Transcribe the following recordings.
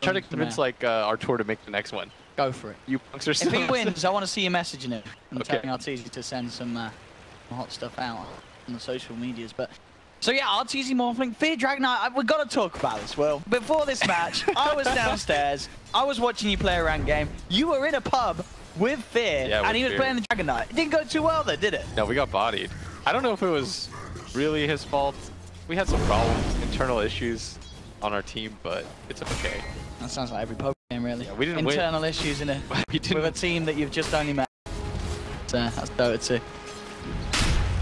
Try to convince like Artur to make the next one. Go for it. You punks are If he wins, I want to see you messaging it and Okay. telling RTZ to send some hot stuff out on the social medias. But so yeah, RTZ Morphling, Fear Dragonite. We've got to talk about this. Well, before this match, I was downstairs. I was watching you play a ranked game. You were in a pub with Fear, and he was playing the Dragonite. It didn't go too well, though, did it? No, we got bodied. I don't know if it was really his fault. We had some problems, internal issues on our team, but it's okay. That sounds like every poker game, really. Yeah, we didn't internal issues in a with a team that you've just only met. So that's Dota 2.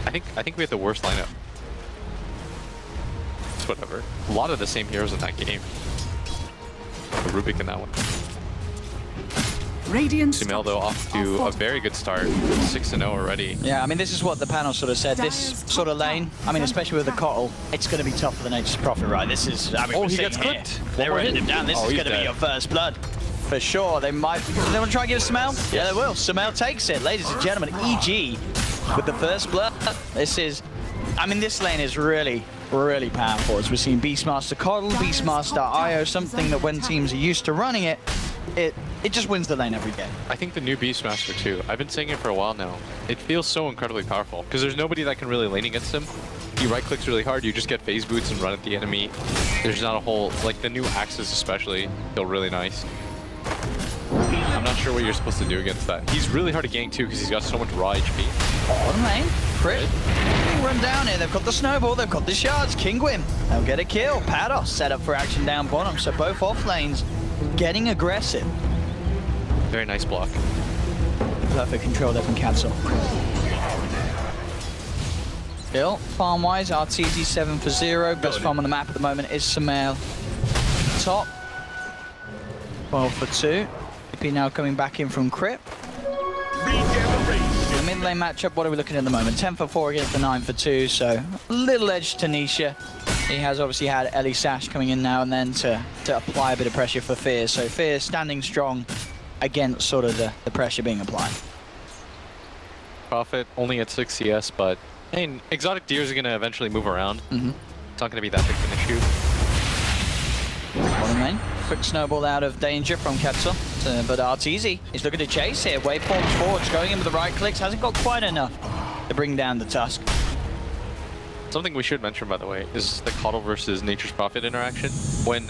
I think we had the worst lineup. It's whatever. A lot of the same heroes in that game. Rubik in that one. Sumail though off to a very good start, 6-0 already. Yeah, I mean this is what the panel sort of said. This sort of lane, I mean especially with the Kotl, it's going to be tough for the Nature's Prophet, right? This is, I mean, he gets clipped. They're hitting him down. This is going to be your first blood. For sure, they might. They want to try and give Sumail? Yes. Yeah, they will. Sumail takes it, ladies and gentlemen. EG with the first blood. This is, I mean, this lane is really, really powerful. As we're seeing Beastmaster Kotl, Beastmaster IO, something that when teams are used to running it, it just wins the lane every game. I think the new Beastmaster too. I've been saying it for a while now. It feels so incredibly powerful because there's nobody that can really lane against him. He right clicks really hard, you just get phase boots and run at the enemy. There's not a whole, like the new axes especially feel really nice. I'm not sure what you're supposed to do against that. He's really hard to gank too because he's got so much raw HP. Bottom lane, crit. Run down here, they've got the snowball, they've got the shards. Kinguin, they'll get a kill. Pados set up for action down bottom, so both off lanes getting aggressive. Very nice block. Perfect control there from Cancel. Still, farm-wise, RTZ 7 for 0. Best farm on the map at the moment is Sumail. Top. 12 for 2. EP now coming back in from Crip. The mid lane matchup, what are we looking at the moment? 10 for 4 against the 9 for 2, so a little edge to Nisha. He has obviously had Ellie Sash coming in now and then to apply a bit of pressure for Fear. So Fear standing strong against sort of the pressure being applied. Prophet only at 6 CS, but I mean, exotic deers are going to eventually move around. It's not going to be that big of an issue. Bottom lane, quick snowball out of danger from Quetzal, but RTZ is looking to chase here. Waveforms forwards, going in with the right clicks, hasn't got quite enough to bring down the Tusk. Something we should mention, by the way, is the Kotl versus Nature's Prophet interaction. When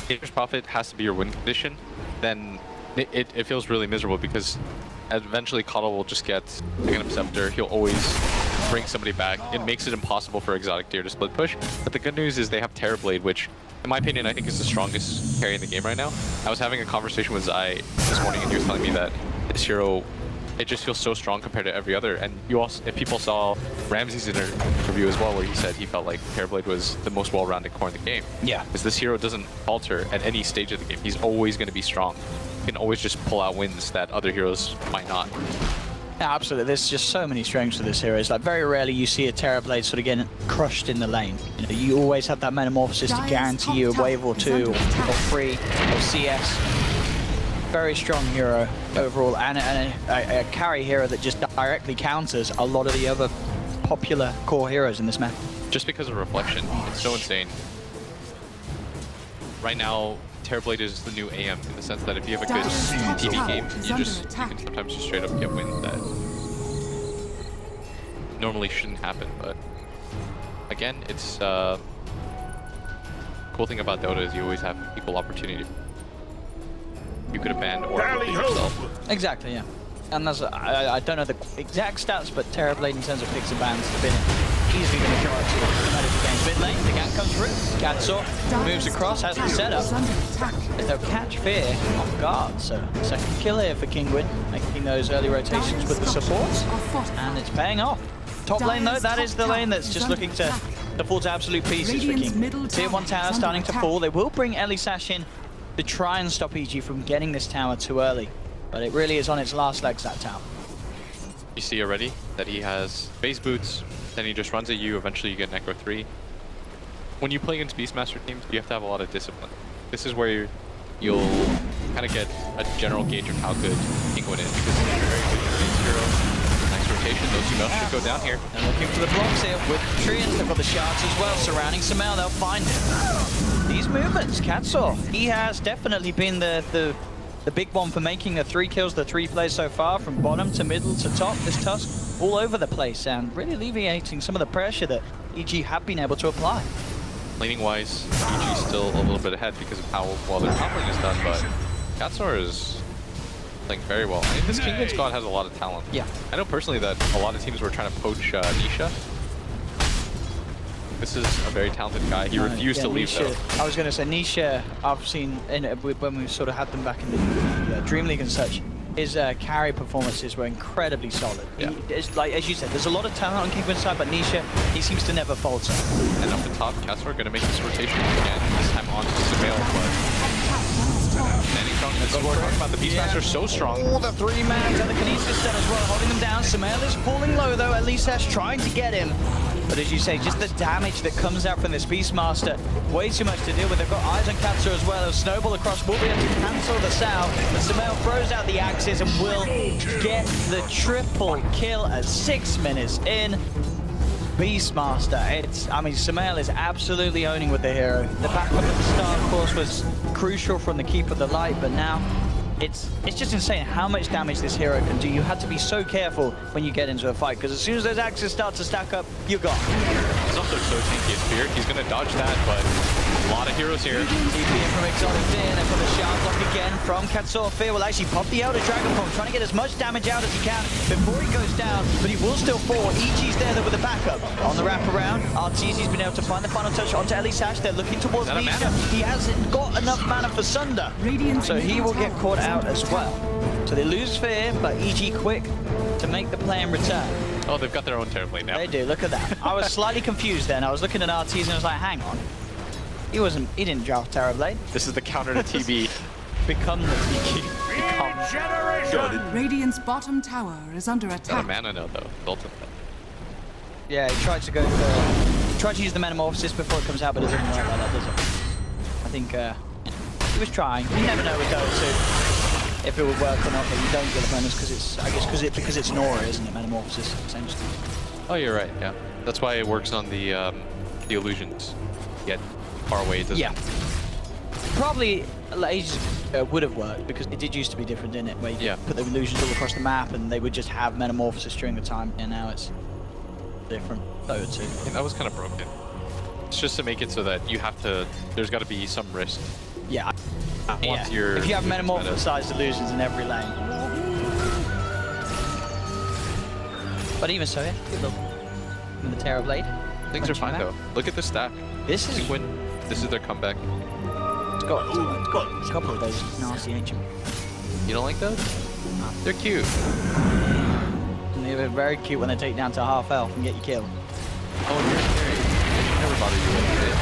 Nature's Prophet has to be your win condition, then it feels really miserable because eventually Kotl will just get like an Scepter. He'll always bring somebody back. It makes it impossible for exotic deer to split push. But the good news is they have Terrorblade, which, in my opinion, I think is the strongest carry in the game right now. I was having a conversation with Zai this morning, and he was telling me that this hero, it just feels so strong compared to every other. And you also, if people saw Ramsey's interview as well, where he said he felt like Terrorblade was the most well-rounded core in the game. Yeah. Because this hero doesn't falter at any stage of the game. He's always going to be strong. He can always just pull out wins that other heroes might not. Yeah, absolutely. There's just so many strengths to this hero. It's like very rarely you see a Terrorblade sort of getting crushed in the lane. You know, you always have that metamorphosis to guarantee you a wave or 2 or 3 or CS. Very strong hero overall, and a carry hero that just directly counters a lot of the other popular core heroes in this map. Just because of reflection, it's so insane. Right now, Terrorblade is the new AM in the sense that if you have a good TV game, you can sometimes just straight up get wins that normally shouldn't happen. But again, it's cool thing about Dota is you always have equal opportunity. You could have banned or yourself. Exactly, yeah. And that's I don't know the exact stats, but Terrorblade in terms of picks and bans have been easily the majority of competitive games. Mid lane, the gank comes through. Catsor moves across, has the setup. They'll catch Fear off guard. So second kill here for Kinguin, making those early rotations with the supports, and it's paying off. Top lane though, that is the lane that's just looking to fall to absolute pieces for Kinguin. Tier 1 tower starting to fall. They will bring Ellie Sash in to try and stop EG from getting this tower too early. But it really is on its last legs, that tower. You see already that he has base boots, then he just runs at you, eventually you get Necro 3. When you play against Beastmaster teams, you have to have a lot of discipline. This is where you'll kind of get a general gauge of how good Kinguin is, because he's a very good base hero, nice rotation. Those two bells should go down here. And looking for the blocks here with Treants. They've got the shards as well surrounding Sumail. They'll find him. These movements, Katsaw, he has definitely been the big one for making the 3 kills, the 3 plays so far, from bottom to middle to top. This Tusk all over the place and really alleviating some of the pressure that EG have been able to apply. Laning wise, EG still a little bit ahead because of how well their top lane is done, but Katsaw is playing very well. I mean, this Kinguin squad has a lot of talent. Yeah. I know personally that a lot of teams were trying to poach Nisha. This is a very talented guy. He refused to leave Nisha, though. I was going to say, Nisha, I've seen when we sort of had them back in the Dream League and such, his carry performances were incredibly solid. Yeah. It's like, as you said, there's a lot of talent on Kinguin's side, but Nisha, he seems to never falter. And up the top, Katsaw are going to make this rotation again, this time on to Sumail, but standing strong. This is what we're talking about. The Beastmasters are so strong. Oh, the 3-man telekinesis then as well, holding them down. Sumail is falling low though, Elisash trying to get him. But as you say, just the damage that comes out from this Beastmaster, way too much to deal with. They've got eyes on Katsaw as well. They'll snowball across, will be able to cancel the Sow. But Sumail throws out the axes and will get the triple kill at 6 minutes in. Beastmaster, I mean, Sumail is absolutely owning with the hero. The backup at the start, of course, was crucial from the Keep of the Light, but now it's just insane how much damage this hero can do. You have to be so careful when you get into a fight, because as soon as those axes start to stack up, you're gone. He's also so tanky at Fear. He's going to dodge that, but a lot of heroes here. TP in from Exotic Fear, they've got the shard block again from Katsaw. Fear will actually pop the Elder Dragon Form, trying to get as much damage out as he can before he goes down, but he will still fall. EG's there though with the backup. On the wraparound, Arteezy's been able to find the final touch onto Elisash. They're looking towards Nisha. He hasn't got enough mana for Sunder, so he will get caught out as well. So they lose Fear, but EG quick to make the play and return. Oh, they've got their own Terrorblade now. They do, look at that. I was slightly confused then. I was looking at Arteezy and I was like, hang on. He didn't draft Terrorblade. This is the counter to TB. Become the TB. Become good. Radiant's bottom tower is under Not a attack. mana node though. Ultimate. Yeah, he tried to go for... tried to use the Metamorphosis before it comes out, but it doesn't work like that, does it? I think he was trying. You never know with BO2 if it would work or not, but you don't get the bonus because it's, I guess, because it's an aura, isn't it? Metamorphosis, essentially. Oh, you're right. Yeah, that's why it works on the illusions. Yet far away, it doesn't. Yeah. Probably Ages would have worked because it did used to be different, didn't it? Where you could put the illusions all across the map and they would just have Metamorphosis during the time, and now it's different. BO2. Yeah, that was kind of broken. It's just to make it so that you have to. There's got to be some risk. Yeah. Once If you have Metamorphosized illusions in every lane. But even so, yeah. Good look. With the Terrorblade. Things are fine though. Look at the stack. This is Kinguin. This is their comeback. It's got a couple of those nasty ancient. You don't like those? No. They're cute. And they're very cute when they take down to half health and get you killed. Oh, you're scary. They should never bother you with it.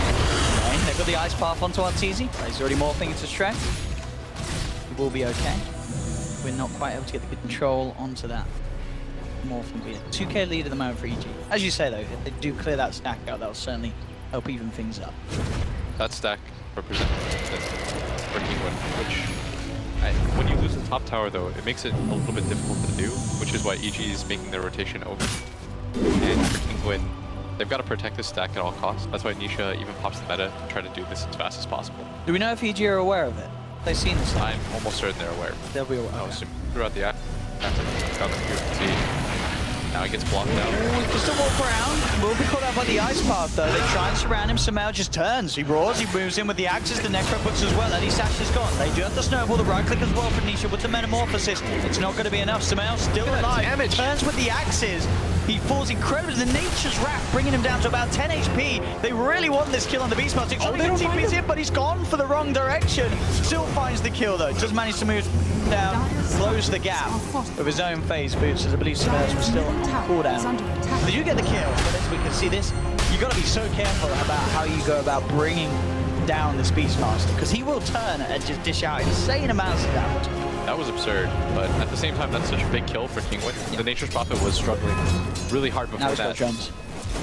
Okay, they've got the ice path onto Arteezy. He's already morphing into strength. He will be okay. We're not quite able to get the control onto that morphing beat. 2k lead at the moment for EG. As you say though, if they do clear that stack out, that'll certainly help even things up. That stack represents for Kinguin, which when you lose the top tower though, it makes it a little bit difficult to do, which is why EG is making their rotation over. And for Kinguin, they've got to protect this stack at all costs. That's why Nisha even pops the meta to try to do this as fast as possible. Do we know if EG are aware of it? They've seen this. I'm almost certain they're aware. They'll be aware. I was throughout the act. Now he gets blocked out. He can still walk around. Will be caught out by the ice path though. They try and surround him. Sumail just turns. He roars. He moves in with the axes. The Necro puts as well. Elisash is gone. They do have the snowball. The right click as well for Nisha with the Metamorphosis. It's not going to be enough. Sumail still alive. Damage. Turns with the axes. He falls incredibly. The Nature's Wrath bringing him down to about 10 HP. They really want this kill on the Beastmaster. Oh, they don't TP's in, but he's gone for the wrong direction. Still finds the kill though. Does manage to move down, close the gap with his own phase boots, as I believe Sumail was still on cooldown. They do get the kill, but as we can see this, you've got to be so careful about how you go about bringing down this Beastmaster, because he will turn and just dish out insane amounts of damage. That was absurd, but at the same time, that's such a big kill for Kinguin. Yeah. The Nature's Prophet was struggling really hard before that. Drums.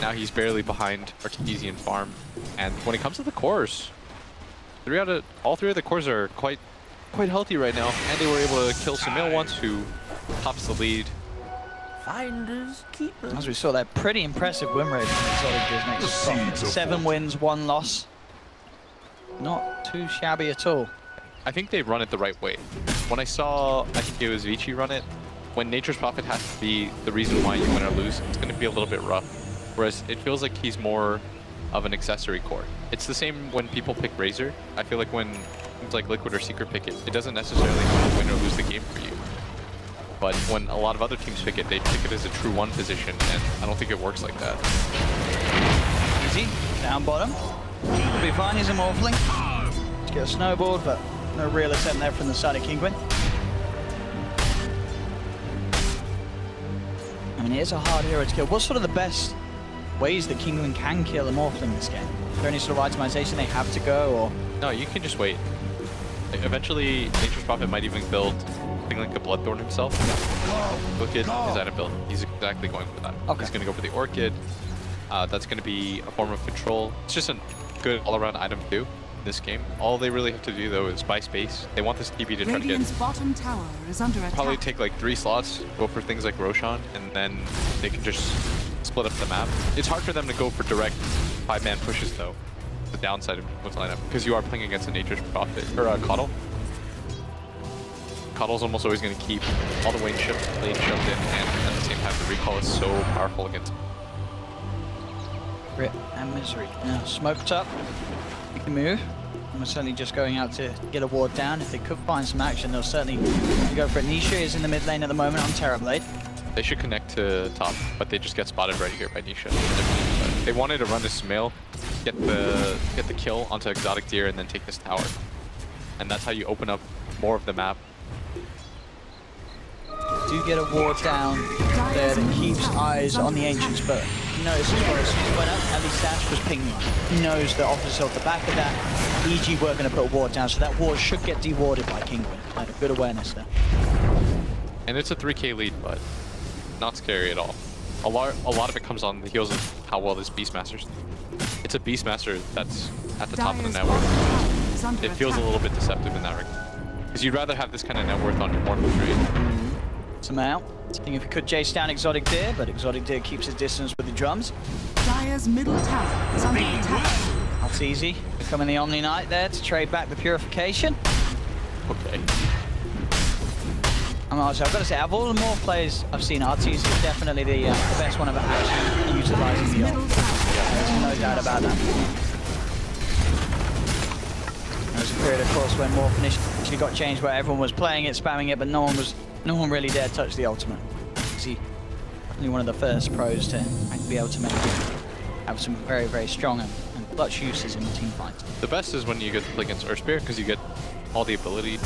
Now he's barely behind Arteezy and Farm. And when it comes to the cores, all three of the cores are quite healthy right now, and they were able to kill Sumail once, who tops the lead. Finders, keepers. As we saw there, pretty impressive win rate from Exotic Deer's Nature's Prophet. 7 wins, 1 loss. Not too shabby at all. I think they run it the right way. When I saw, I think it was Vici run it, when Nature's Prophet has to be the reason why you win or lose, it's going to be a little bit rough. Whereas it feels like he's more of an accessory core. It's the same when people pick Razor. I feel like when things like Liquid or Secret pick it, it doesn't necessarily win or lose the game for you. But when a lot of other teams pick it, they pick it as a true 1 position, and I don't think it works like that. Easy, down bottom. Will be fine, he's a Morphling. Let's get a snowboard, but no real attempt there from the side of Kinguin. I mean, it is a hard hero to kill. What's sort of the best ways that Kinguin can kill a Morphling this game? Is there any sort of itemization they have to go, or? No, you can just wait. Eventually, Nature's Prophet might even build something like a Bloodthorn himself. Look at his item build. He's exactly going for that. Okay. He's going to go for the Orchid. That's going to be a form of control. It's just a good all-around item too in this game. All they really have to do though is buy space. They want this TB to try to Radiant's get... bottom tower is under attack. Probably take like 3 slots, go for things like Roshan, and then they can just split up the map. It's hard for them to go for direct 5-man pushes though. The downside of with lineup, because you are playing against a Nature's Prophet, or a Coddle. Coddle's almost always going to keep all the lane shoved in, and at the same time the recall is so powerful against him. Rip and Misery. Now, smoked up. You can move. And we're certainly just going out to get a ward down. If they could find some action, they'll certainly go for it. Nisha is in the mid lane at the moment on Terrorblade. They should connect to top, but they just get spotted right here by Nisha. They wanted to run this Smail, get the kill onto Exotic Deer, and then take this tower. And that's how you open up more of the map. Do get a ward down there that keeps eyes on the Ancients, but you notice as well as soon as he went up, at least Dash was pinging one. He knows that off the back of that, EG were going to put a ward down, so that ward should get dewarded by Kinguin. Had a good awareness there. And it's a 3k lead, but not scary at all. A lot of it comes on the heels of how well this Beastmaster's. It's a Beastmaster that's at the top of the network. It feels a little bit deceptive in that regard. Because you'd rather have this kind of net worth on your Morphle trade. Somehow, seeing if he could chase down Exotic Deer, but Exotic Deer keeps his distance with the drums. Dire's middle tower is under attack. That's easy. Becoming the Omni Knight there to trade back the Purification. Okay. I've got to say, out of all the more players I've seen, Arteezy is definitely the best one of actually utilizing the ult. There's no doubt about that. There was a period, of course, when Morph initially got changed where everyone was playing it, spamming it, but no one really dared touch the ultimate. He's only one of the first pros to be able to have some very, very strong and clutch uses in the team fight. The best is when you get to play against Earthspear, because you get all the ability.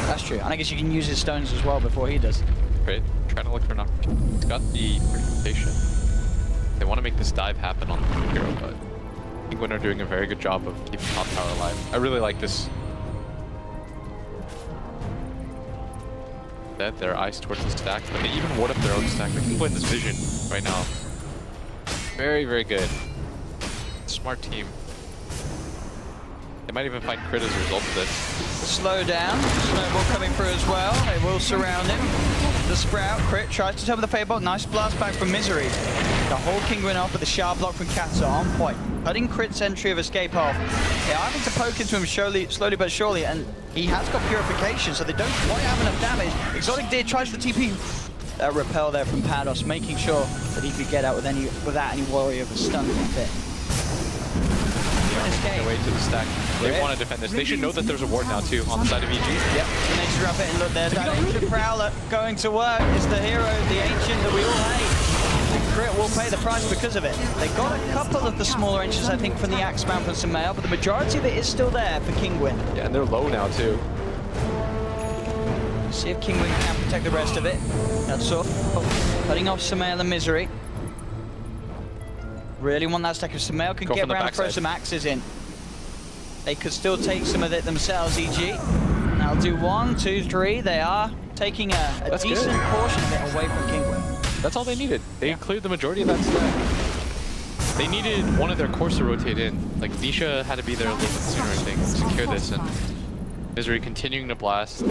That's true. And I guess you can use his stones as well before he does. Great. Trying to look for an opportunity. He's got the Purification. They want to make this dive happen on the hero, but Kinguin are doing a very good job of keeping top tower alive. I really like this. Their eyes towards the stack, but they even ward up their own stack. They can put in this vision right now. Very, very good. Smart team. They might even find crit as a result of this. Slow down. Snowball coming through as well. They will surround him. The Sprout crit tries to turn with the Fadebolt. Nice blast back from Misery. The whole Kinguin off with the sharp block from Kato on point. Cutting crit's entry of Escape off. They are having to poke into him slowly but surely, and he has got Purification, so they don't quite have enough damage. Exotic Deer tries the TP. That repel there from Pados, making sure that he could get out without any worry of a stun bit. Way to the stack. They want to defend this. They should know that there's a ward now too on the side of EG. Yep. The next drop it and look there. That Ancient Prowler going to work. It's the hero, the Ancient that we all hate. The crit will pay the price because of it. They got a couple of the smaller Ancients, I think, from the Axeman from Samael, but the majority of it is still there for Kinguin. Yeah, and they're low now too. See if Kinguin can protect the rest of it. That's all. Cutting off Samael and Misery. Really want that stack. If Samael can get around and throw some axes in, they could still take some of it themselves, EG. Now do 1, 2, 3. They are taking a decent portion of it away from Kinguin. That's all they needed. They cleared the majority of that stack. They needed one of their cores to rotate in. Like, Nisha had to be there a little bit sooner, I think, to secure this, and Misery continuing to blast.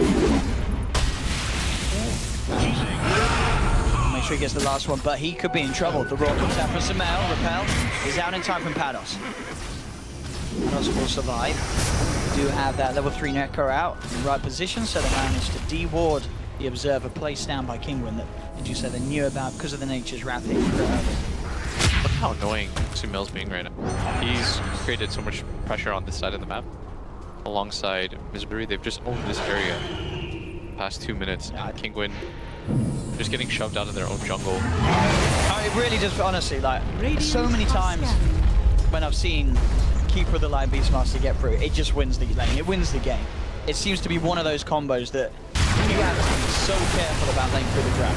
make sure he gets the last one, but he could be in trouble. The raw comes out from Samel. Repel is out in time from Pados. Pados will survive. We do have that level 3 Necro out in the right position, so they managed to de-ward the Observer placed down by Kinguin that, as you said, they knew about because of the Nature's Wrath. Look how annoying Sumel's being right now. He's created so much pressure on this side of the map. Alongside Misery, they've just owned this area past 2 minutes. Kinguin just getting shoved out of their own jungle. It really just, honestly, like, so many times when I've seen Keeper of the Light Beastmaster get through, it just wins the lane, it wins the game. It seems to be one of those combos that you have to be so careful about laying through the grab,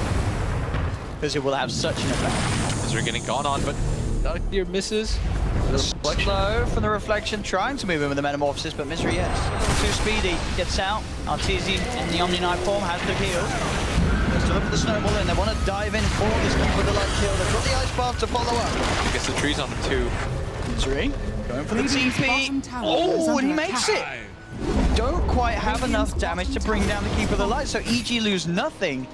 because it will have such an effect. They're getting gone on, but Deer misses. Slow from the reflection, trying to move in with the metamorphosis, but Misery, yes, too speedy. Gets out. Arteezy in the Omni Knight form has the heal. Has to look at the snowball and they want to dive in for this Keeper of the Light kill. They've got the ice path to follow up. Gets the trees on him too. Misery going for the TP. Oh, and he makes it. Don't quite have enough damage to bring down the Keeper of the Light, so EG lose nothing.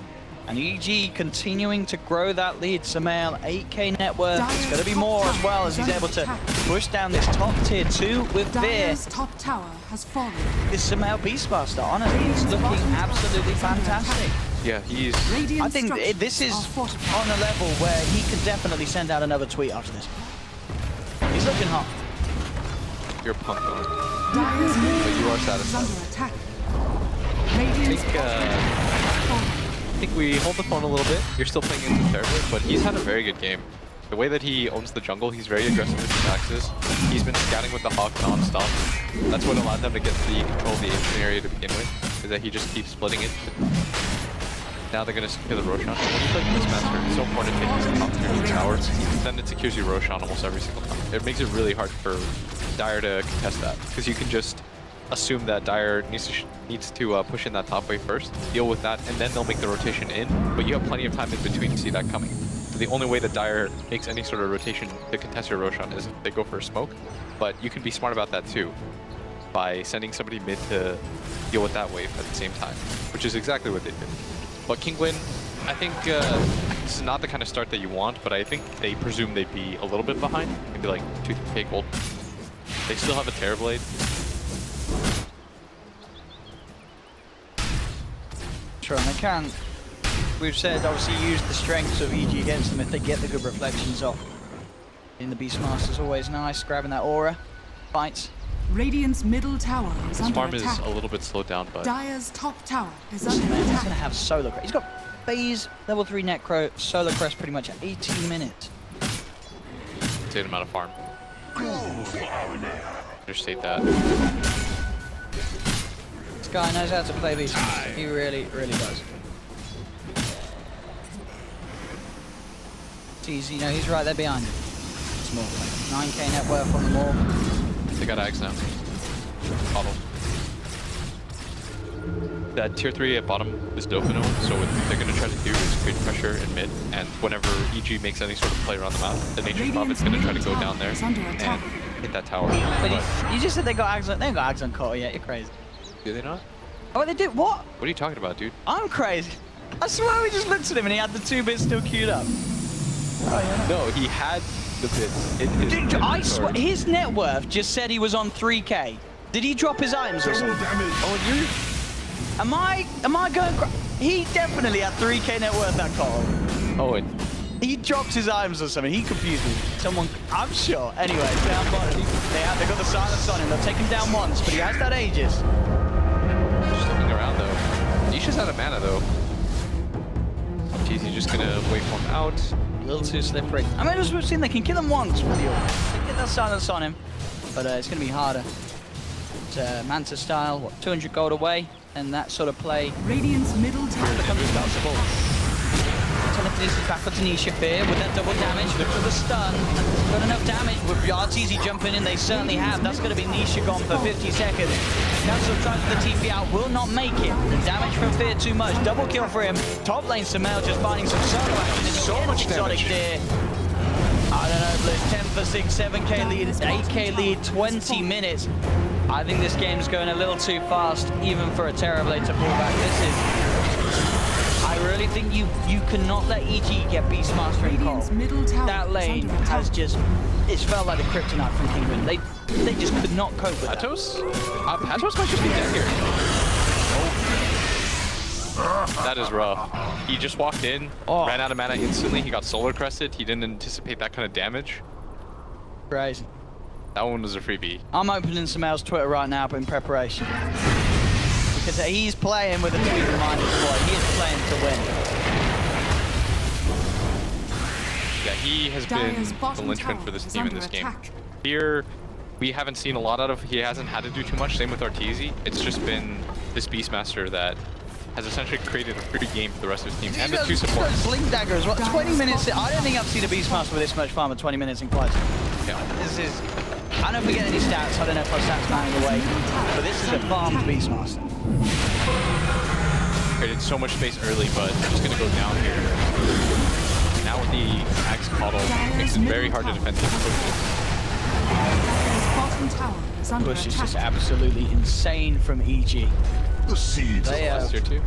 And EG continuing to grow that lead. Samael, 8k net worth. It's going to be more as well as he's able to push down this top tier 2 with Veer. Top tower has fallen. This Samael Beastmaster, honestly, he's looking absolutely fantastic. Yeah, he's... I think this is on a level where he could definitely send out another tweet after this. He's looking hot. You're a punk, though. But you are satisfied. I think we hold the phone a little bit. You're still playing into terribly, but he's had a very good game. The way that he owns the jungle, he's very aggressive with his axes. He's been scouting with the Hawk non-stop. That's what allowed them to get the control of the ancient area to begin with, is that he just keeps splitting it. Now they're going to secure the Roshan. When you play this master, it's so important to take these top tier 2 towers. Then it secures your Roshan almost every single time. It makes it really hard for Dire to contest that, because you can just assume that Dire needs to push in that top wave first, deal with that, and then they'll make the rotation in, but you have plenty of time in between to see that coming. So the only way that Dire makes any sort of rotation to contest your Roshan is if they go for a smoke, but you can be smart about that too, by sending somebody mid to deal with that wave at the same time, which is exactly what they did. But Kinguin, I think this is not the kind of start that you want, but I think they presume they'd be a little bit behind, maybe like 2k gold. They still have a Terrorblade. Sure, and they can, we've said, obviously use the strengths of EG against them if they get the good reflections off. In the Beastmaster's always nice, grabbing that aura, fights. Radiant's middle tower is under farm attack. is a little bit slowed down, but Dire's top tower is under He's attack. going to have Solar Crest. He's got phase, level 3 Necro, Solar Crest pretty much at 18 minutes. same amount of farm. Understate that. This guy knows how to play Beastmaster. He really, really does. It's easy, you know, he's right there behind you. Small. 9k net worth on them all. They got Ags now. Bottle. That tier 3 at bottom is Dofino, so what they're going to try to do is create pressure in mid, and whenever EG makes any sort of play around the map, the Nature's Prophet's going to try to go down there and hit that tower. But you just said they got Ags on, they got Ags on Cole yet, you're crazy. Do they not? Oh, they did? What? What are you talking about, dude? I'm crazy. I swear we just looked at him and he had the 2 bits still queued up. Oh, yeah. No, he had the bits in his Dude, I swear, inventory. his net worth just said he was on 3k. Did he drop his items or something? Oh, and you? Am I going he definitely had 3k net worth, that Cole. Oh, and He dropped his items or something. He confused me. Someone, I'm sure. Anyway, down bottom. They got the silence on him. They'll take him down once, but he has that Aegis. just looking around though. Nisha's out of mana though. Jeez, he's just gonna wait for him out. A little too slippery. I mean, as we've seen, they can kill him once with the ult. They can get that silence on him, but it's going to be harder. It's Manta style, what, 200 gold away, and that sort of play. Radiant's middle tower. Becomes responsible. Telekinesis back onto Nisha Fear with that double damage. Look for the stun. Got enough damage with Arteezy jumping in. They certainly have. That's going to be Nisha gone for 50 seconds. Council tries for the TP out. Will not make it. The damage from Fear too much. Double kill for him. Top lane Samel just finding some solo action. So much exotic there. I don't know, Blitz. 10 for 6, 7k lead, 8k lead, 20 minutes. I think this game's going a little too fast, even for a Terrorblade to pull back. I really think you cannot let EG get Beastmaster and Radiant's Coral. middle tower That is lane under has attack. just, it's felt like the kryptonite from Kinguin. They just could not cope with that. Patos? Patos might just be dead here. Oh. That is rough. He just walked in, ran out of mana instantly. He got solar crested. He didn't anticipate that kind of damage. Crazy. That one was a freebie. I'm opening Samel's Twitter right now, but in preparation. Because he's playing with a tweet reminder boy. He is playing to win. Yeah, he has Dire's been the bottom linchpin tower for this is team in under this game. attack. Here, we haven't seen a lot out of. He hasn't had to do too much. Same with Arteezy. It's just been this Beastmaster that has essentially created a free game for the rest of his team. And the two supports. Sling Dagger as well. 20 minutes. I don't think I've seen a Beastmaster with this much farm in 20 minutes in quite. Yeah. This is. I don't forget any stats. I don't know if our stats lying away. But this is a farmed Beastmaster. Created so much space early, but they're just gonna go down here. Now with the Axe Coddle, makes it very hard to defend these pushes. Dire's bottom tower is under Push is attack. just absolutely insane from EG. The seeds They Last year too.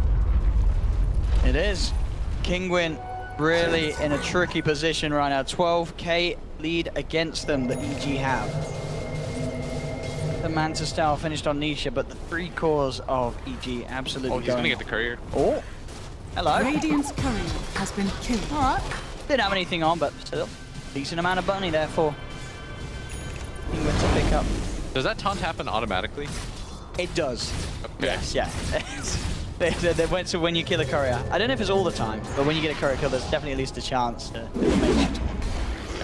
It is. Kinguin really in a tricky position right now. 12k lead against them that EG have. The Manta style finished on Nisha, but the 3 cores of EG absolutely Oh, he's gonna get the courier. Oh, hello. Radiant's courier has been killed. All right. Didn't have anything on, but still. Decent amount of bunny there for Kinguin to pick up. Does that taunt happen automatically? It does. Okay. Yes, yeah. They went to when you kill a courier. I don't know if it's all the time, but when you get a courier kill, there's definitely at least a chance to make it.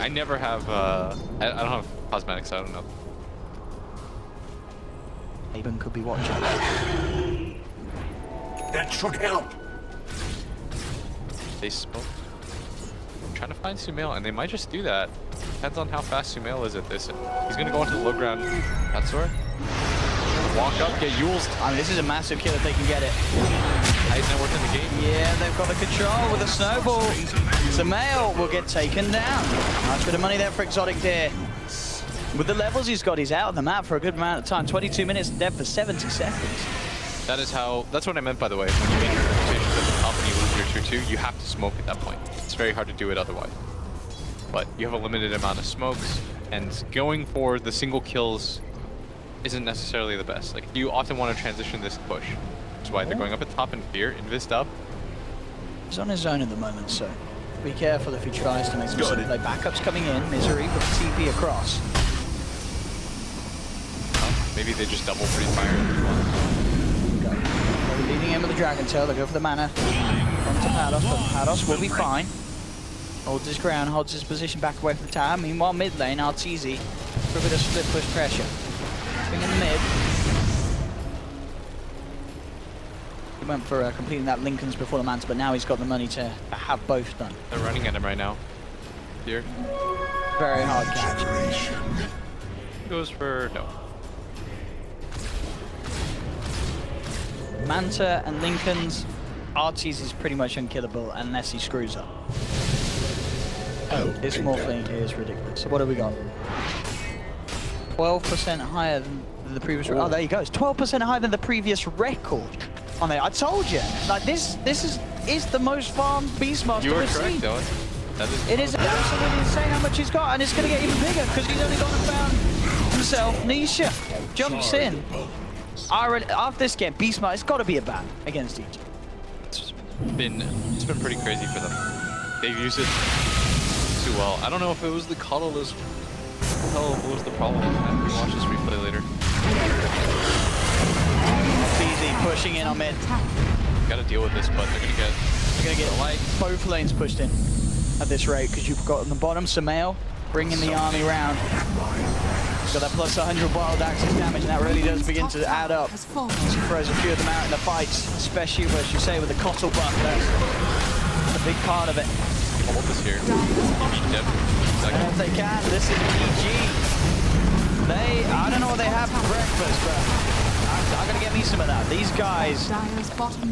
I never have. I don't have cosmetics. I don't know. Aben could be watching. that should help. They smoke. I'm trying to find Sumail, and they might just do that. Depends on how fast Sumail is at this. He's gonna go into the low ground. That's right. Walk up, get Yule's. I mean, this is a massive kill if they can get it. Highest net worth in the game. Yeah, they've got the control with a snowball. Sumail will get taken down. Nice bit of money there for Exotic Deer. With the levels he's got, he's out of the map for a good amount of time. 22 minutes dead for 70 seconds. That is how. That's what I meant, by the way. When you make your rotations at the top and you lose your 2-2, you have to smoke at that point. It's very hard to do it otherwise. But you have a limited amount of smokes, and going for the single kills isn't necessarily the best. Like, you often want to transition this push. That's why they're going up at top in fear, invest up. He's on his own at the moment, so be careful if he tries to make some sort of play. Backups coming in, Misery with the TP across. Maybe they just double free fire. They're leading in with the Dragon Tail, they go for the mana. On to Pados, but Pados will be fine. Holds his ground, holds his position back away from the tower. Meanwhile, mid lane, Arteezy for a bit of split push pressure. Swing in the mid. He went for completing that Lincoln's before the Manta, but now he's got the money to have both done. They're running at him right now. Here. Very hard catch. Goes for no. Manta and Lincoln's. Arteezy is pretty much unkillable unless he screws up. Oh, this Morphling is ridiculous. So what have we got? 12% higher than the previous. Oh, there he goes. 12% higher than the previous record. On there, I told you. Like this is the most farmed Beastmaster You were we've correct, seen. Dylan. That is. It is absolutely insane how much he's got, and it's going to get even bigger because he's only gone and found himself Nisha. Jumps in. After this game, Beastmaster, it's got to be a ban against each. It's been pretty crazy for them. They've used it too well. I don't know if it was the coddle as hell. What was the problem? I have to watch this replay later. Easy pushing in on mid. Got to deal with this, but they're gonna get like both lanes pushed in at this rate because you've got on the bottom Sumail bringing the army round. Got that plus 100 wild access damage, and that really does begin to add up. She throws a few of them out in the fights, especially as you say with the Cottle buff. That's a big part of it. hold this here. Beat them. And if they can, this is PG. I don't know what they have for breakfast, but I'm gonna get me some of that. These guys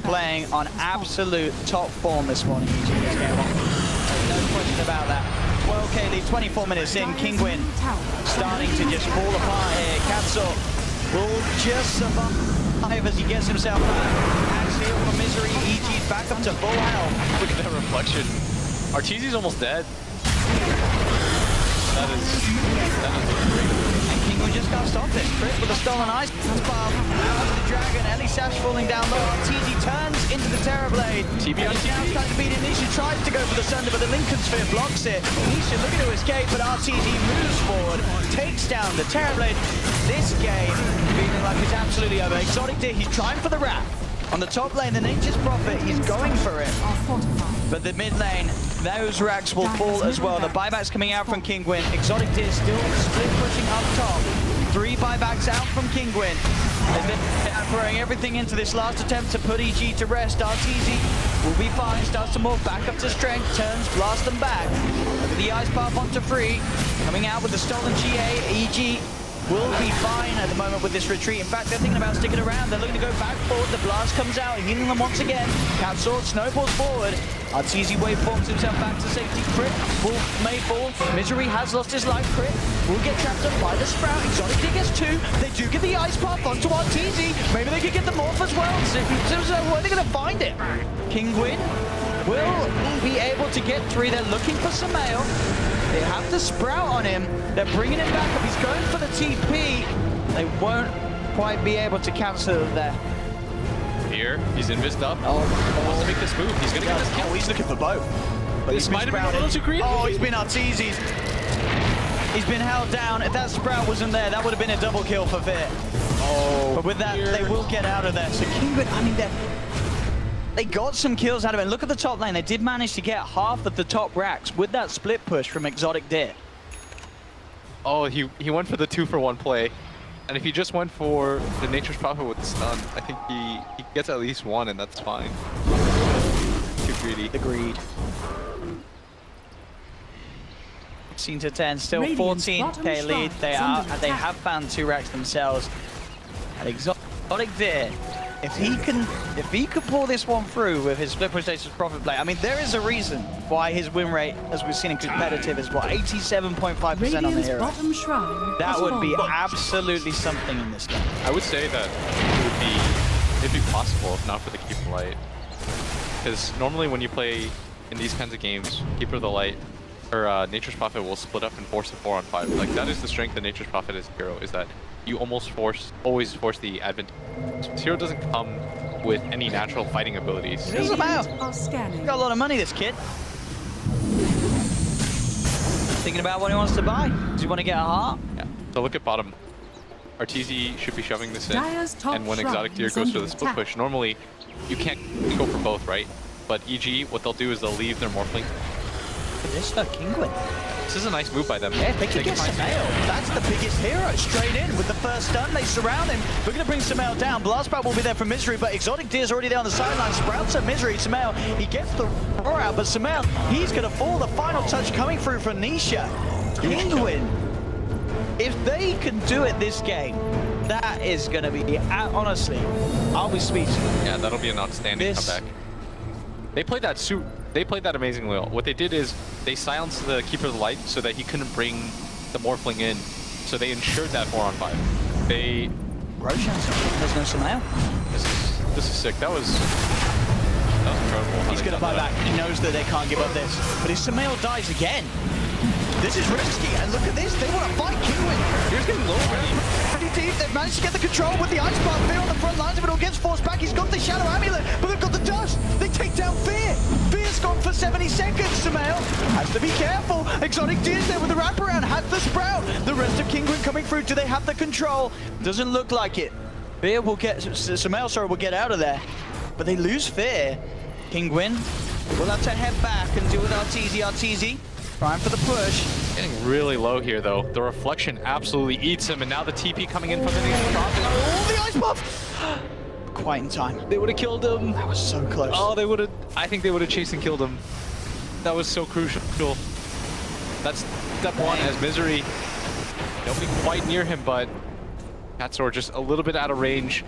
playing on absolute top form this morning, EG, this game. No question about that. 12k lead, 24 minutes in. Kinguin starting to just fall apart here. Katso will just survive as he gets himself back. Axial for Misery. EG's back up to full health. We're reflection. Arteezy's almost dead. That is great. And Kinguin just can't stop this. Crit with a stolen ice bomb. Out of the dragon. Ellie Sash falling down low. Arteezy turns into the Terrorblade. TB on Now TB. starting to beat it. Nisha tries to go for the Sunder, but the Lincoln Sphere blocks it. Nisha looking to escape, but Arteezy moves forward, takes down the Terrorblade. This game feeling like it's absolutely over. Exotic Deer, he's trying for the wrap. On the top lane, the Nature's Prophet, he's going for it. Are fortified. But the mid lane, those racks will fall as well. The buybacks coming out from Kinguin. Exotic Deer still split pushing up top. 3 buybacks out from Kinguin. As they're throwing everything into this last attempt to put EG to rest. Arteezy will be fine, starts to morph back up to strength, turns, blast them back. Look at the ice path onto free. Coming out with the stolen GA, EG will be fine at the moment with this retreat. In fact, they're thinking about sticking around. They're looking to go back forward. The blast comes out, healing them once again. Cat Sword snowballs forward. Arteezy waveforms himself back to safety. Crit may fall. Misery has lost his life. Crit will get trapped up by the Sprout. Exotic Deer gets 2. They do get the ice path onto Arteezy. Maybe they could get the morph as well. So where are they going to find it? Kinguin will be able to get 3. They're looking for Samael. They have the Sprout on him. They're bringing him back up. He's going for the TP. They won't quite be able to cancel it there. Here, he's invised up. Oh, He wants to make this move. He's gonna get this kill. Oh, he's looking for both. But This might have been a little too creative. Oh, he's been Arteezy's. He's been held down. If that Sprout wasn't there, that would have been a double kill for Fit. Oh, But with that, they will get out of there. So Kinguin, I mean, they got some kills out of it. And look at the top lane. They did manage to get half of the top racks with that split push from Exotic Deer. Oh, he went for the 2-for-1 play. And if he just went for the Nature's Prophet with the stun, I think he gets at least 1, and that's fine. Too greedy. The greed. 16 to 10, still Radiant's 14k bottom lead. shrine is under They attack. have found 2 racks themselves. And Exotic Deer, if he could pull this one through with his split push Nature's Prophet play, I mean, there is a reason why his win rate, as we've seen in competitive, is what, 87.5% on the Radiant's hero. bottom shrine. That has would be fallen. absolutely something in this game. I would say that it'd be possible if not for the Keeper of the Light. Because normally when you play in these kinds of games, Keeper of the Light or Nature's Prophet will split up and force a 4-on-5. Like that is the strength of Nature's Prophet as a hero, is that you always force the advantage. This hero doesn't come with any natural fighting abilities. Here's him out. Are scanning. Got a lot of money, this kid. Thinking about what he wants to buy. Does he want to get a heart? Yeah. So look at bottom. Arteezy should be shoving this in, Dire's top and when shrine Exotic Deer is goes for under the split attack. push, normally you can't go for both, right? But EG, what they'll do is they'll leave their Morphling. This is Kinguin. This is a nice move by them. Yeah, if they can get find Samael, that's the biggest hero. Straight in with the first stun, they surround him. We're going to bring Samael down. Blast Sprout will be there for Misery, but Exotic Deer's already there on the sideline. Sprouts at Misery. Samael, he gets the roar out, but Samael, he's going to fall. The final touch coming through for Nisha. Kinguin, if they can do it this game, that is going to be, honestly, I'll be speechless. Yeah, that'll be an outstanding comeback. They played that amazingly well. What they did is they silenced the Keeper of the Light so that he couldn't bring the Morphling in. So they ensured that 4-on-5. They Roshan, there's no Samael. this is sick. That was incredible. He's going to buy back. He knows that they can't give up this. But if Samael dies again, this is risky. And look at this. They want to fight Kinguin. Here's getting low already. Pretty deep. They've managed to get the control with the Ice Bar. Fear on the front lines of it all gets forced back. He's got the Shadow Amulet, but they've got the Dust. They take down Fear. Fear's gone for 70 seconds. Samael has to be careful. Exotic Deer's there with the wraparound. Has the Sprout. The rest of Kinguin coming through. Do they have the control? Doesn't look like it. Fear will get, Samael, sorry, will get out of there. But they lose Fear. Kinguin will have to head back and deal with Arteezy. Trying for the push. Getting really low here, though. The reflection absolutely eats him, and now the TP coming in from the Nature's Prophet. Oh, the ice buff! Quite in time. They would have killed him. That was so close. Oh, they would have. I think they would have chased and killed him. That was so crucial. That's step 1 as Misery. Nobody quite near him, but Katsor just a little bit out of range.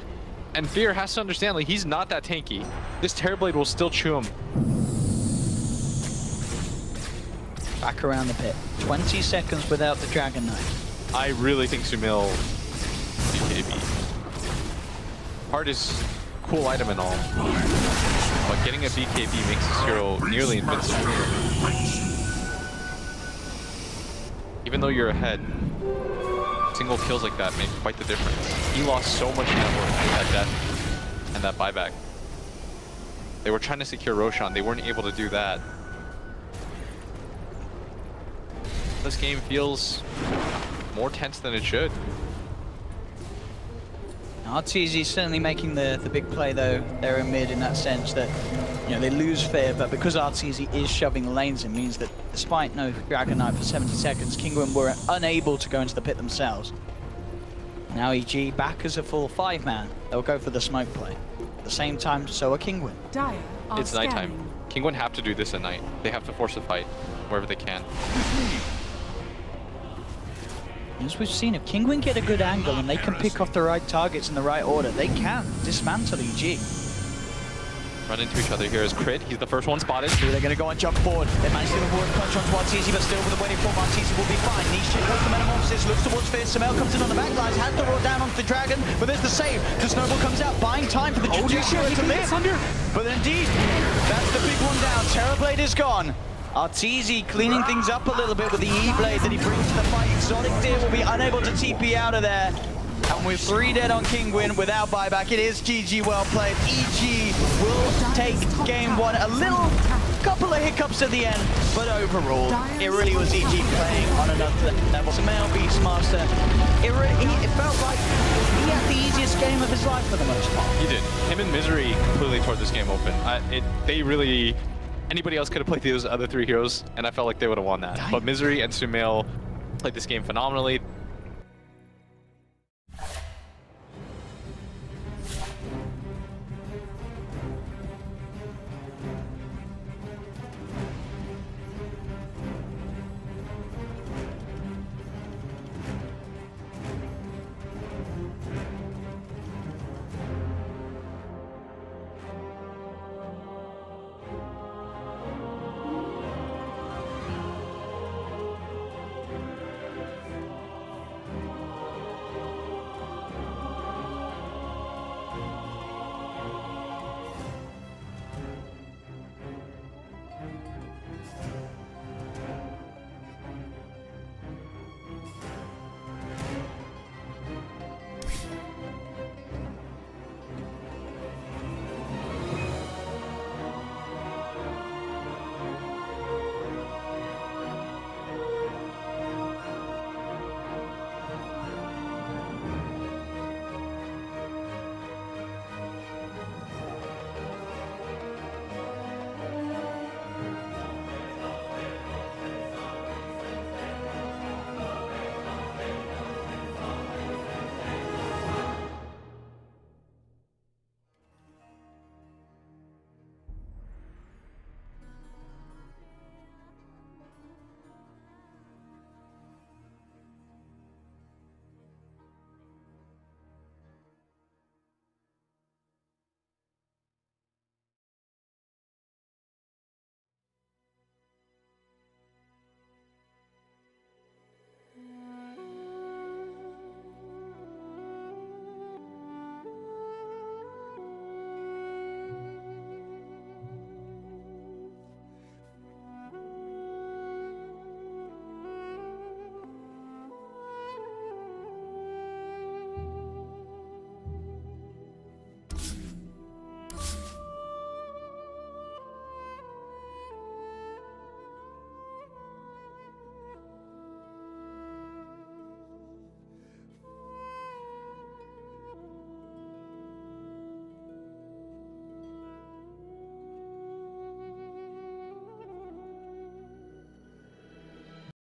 And Fear has to understand, like, he's not that tanky. This Terrorblade will still chew him. Back around the pit. 20 seconds without the Dragon Knight. I really think Sumil BKB. Part is cool item and all, but getting a BKB makes this hero nearly invincible. Even though you're ahead, single kills like that make quite the difference. He lost so much network with that death and that buyback. They were trying to secure Roshan. They weren't able to do that. This game feels more tense than it should. RTZ certainly making the big play though. They're in mid in that sense that, you know, they lose fear, but because RTZ is shoving the lanes, it means that despite no Dragon Knight for 70 seconds, Kinguin were unable to go into the pit themselves. Now EG back as a full 5-man. They'll go for the smoke play. At the same time, so are Kinguin. Dire are It's nighttime. scanning. Kinguin have to do this at night. They have to force a fight wherever they can. As we've seen, if Kinguin get a good angle and they can pick off the right targets in the right order, they can dismantle EG. Run into each other here as Crit. He's the first one spotted. They're going to go and jump forward. They managed to avoid punch onto Arteezy, but still with the waiting form, Arteezy will be fine. Niche has the metamorphosis, looks towards Fierce. Samel comes in on the back lines, has to roll down onto the Dragon, but there's the save. The Snowball comes out, buying time for the Judiciary to live. But indeed, that's the big one down. Terrorblade is gone. Arteezy cleaning things up a little bit with the E-Blade that he brings to the fight. Exotic Deer will be unable to TP out of there. And with 3 dead on Kinguin without buyback, it is GG well played. EG will take game 1. A little couple of hiccups at the end, but overall, it really was EG playing on another level. Samel Beastmaster, it felt like he had the easiest game of his life for the most part. He did. Him and Misery completely tore this game open. They really... Anybody else could have played those other 3 heroes, and I felt like they would have won that. But Misery and Sumail played this game phenomenally.